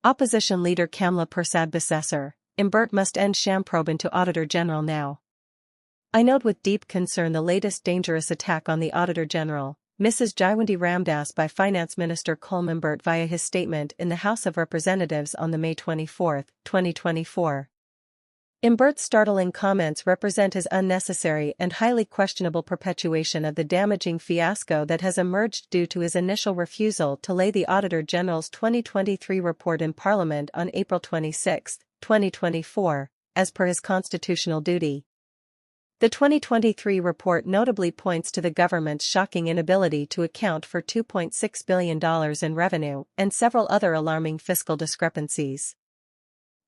Opposition leader Kamla Persad-Bissessar, Imbert must end Sham probe into Auditor General now. I note with deep concern the latest dangerous attack on the Auditor General, Mrs. Jaiwandi Ramdas by Finance Minister Kulm Imbert via his statement in the House of Representatives on the May 24, 2024. Imbert's startling comments represent his unnecessary and highly questionable perpetuation of the damaging fiasco that has emerged due to his initial refusal to lay the Auditor General's 2023 report in Parliament on April 26, 2024, as per his constitutional duty. The 2023 report notably points to the government's shocking inability to account for $2.6 billion in revenue and several other alarming fiscal discrepancies.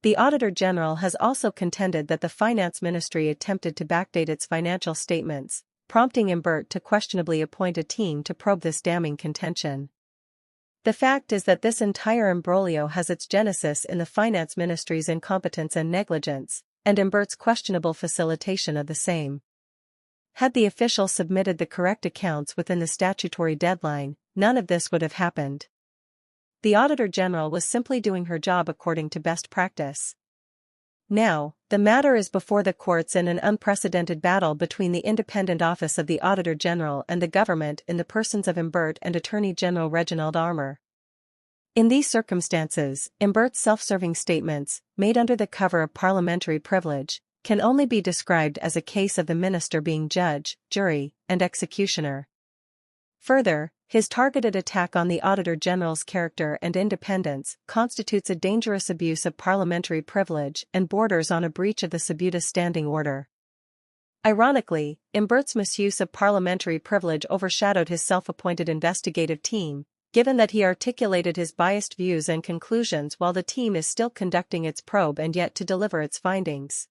The Auditor General has also contended that the Finance Ministry attempted to backdate its financial statements, prompting Imbert to questionably appoint a team to probe this damning contention. The fact is that this entire imbroglio has its genesis in the Finance Ministry's incompetence and negligence, and Imbert's questionable facilitation of the same. Had the official submitted the correct accounts within the statutory deadline, none of this would have happened. The Auditor General was simply doing her job according to best practice. Now, the matter is before the courts in an unprecedented battle between the independent office of the Auditor General and the government in the persons of Imbert and Attorney General Reginald Armour. In these circumstances, Imbert's self-serving statements, made under the cover of parliamentary privilege, can only be described as a case of the minister being judge, jury, and executioner. Further, his targeted attack on the Auditor General's character and independence constitutes a dangerous abuse of parliamentary privilege and borders on a breach of the Subuta Standing Order. Ironically, Imbert's misuse of parliamentary privilege overshadowed his self-appointed investigative team, given that he articulated his biased views and conclusions while the team is still conducting its probe and yet to deliver its findings.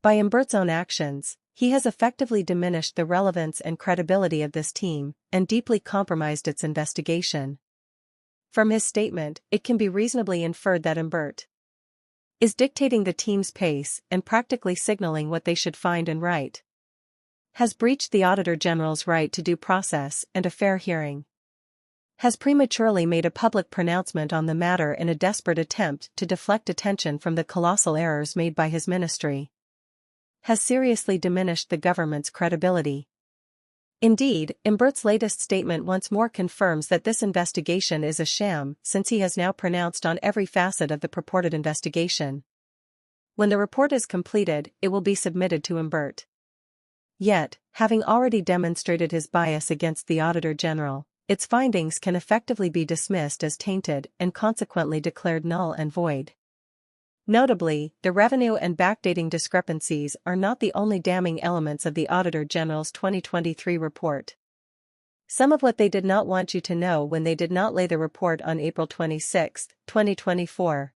By Imbert's own actions, he has effectively diminished the relevance and credibility of this team, and deeply compromised its investigation. From his statement, it can be reasonably inferred that Imbert is dictating the team's pace and practically signaling what they should find and write. Has breached the Auditor General's right to due process and a fair hearing. Has prematurely made a public pronouncement on the matter in a desperate attempt to deflect attention from the colossal errors made by his ministry. Has seriously diminished the government's credibility. Indeed, Imbert's latest statement once more confirms that this investigation is a sham, since he has now pronounced on every facet of the purported investigation. When the report is completed, it will be submitted to Imbert. Yet, having already demonstrated his bias against the Auditor General, its findings can effectively be dismissed as tainted and consequently declared null and void. Notably, the revenue and backdating discrepancies are not the only damning elements of the Auditor General's 2023 report. Some of what they did not want you to know when they did not lay the report on April 26, 2024.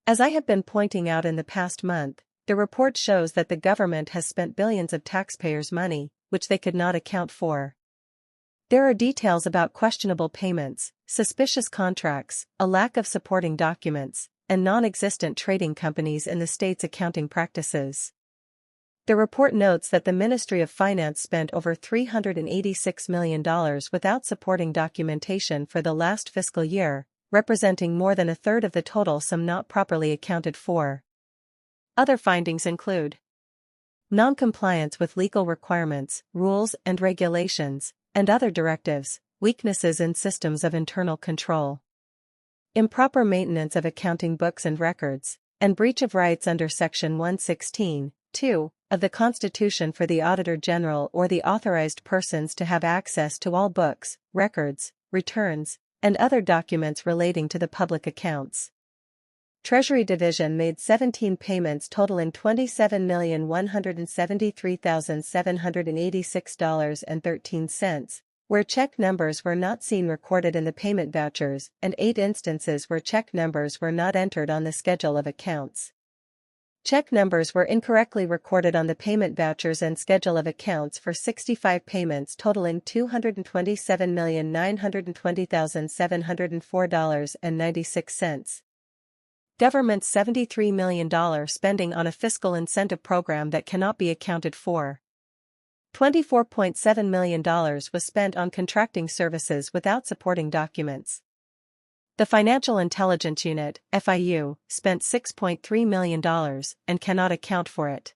As I have been pointing out in the past month, the report shows that the government has spent billions of taxpayers' money, which they could not account for. There are details about questionable payments, suspicious contracts, a lack of supporting documents, and non-existent trading companies in the state's accounting practices. The report notes that the Ministry of Finance spent over $386 million without supporting documentation for the last fiscal year, representing more than a third of the total sum not properly accounted for. Other findings include non-compliance with legal requirements, rules and regulations, and other directives, weaknesses in systems of internal control, improper maintenance of accounting books and records, and breach of rights under Section 116(2) of the Constitution for the Auditor General or the authorized persons to have access to all books, records, returns, and other documents relating to the public accounts. Treasury Division made 17 payments totaling $27,173,786.13, where check numbers were not seen recorded in the payment vouchers, and 8 instances where check numbers were not entered on the schedule of accounts. Check numbers were incorrectly recorded on the payment vouchers and schedule of accounts for 65 payments totaling $227,920,704.96. Government's $73 million spending on a fiscal incentive program that cannot be accounted for. $24.7 million was spent on contracting services without supporting documents. The Financial Intelligence Unit, FIU, spent $6.3 million and cannot account for it.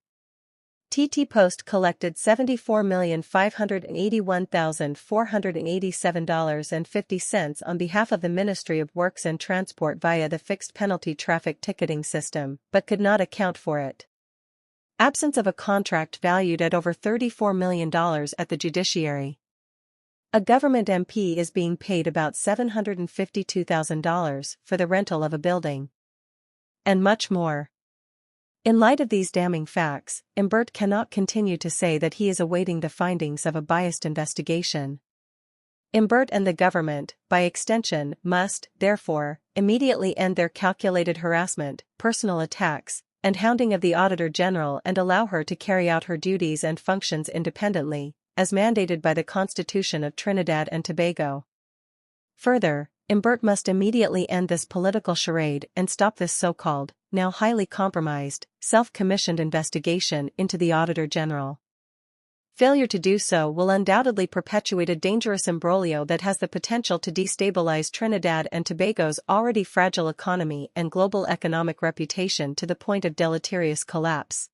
TT Post collected $74,581,487.50 on behalf of the Ministry of Works and Transport via the fixed penalty traffic ticketing system, but could not account for it. Absence of a contract valued at over $34 million at the judiciary. A government MP is being paid about $752,000 for the rental of a building. And much more. In light of these damning facts, Imbert cannot continue to say that he is awaiting the findings of a biased investigation. Imbert and the government, by extension, must, therefore, immediately end their calculated harassment, personal attacks, and hounding of the Auditor General and allow her to carry out her duties and functions independently, as mandated by the Constitution of Trinidad and Tobago. Further, Imbert must immediately end this political charade and stop this so-called, now highly compromised, self-commissioned investigation into the Auditor General. Failure to do so will undoubtedly perpetuate a dangerous imbroglio that has the potential to destabilize Trinidad and Tobago's already fragile economy and global economic reputation to the point of deleterious collapse.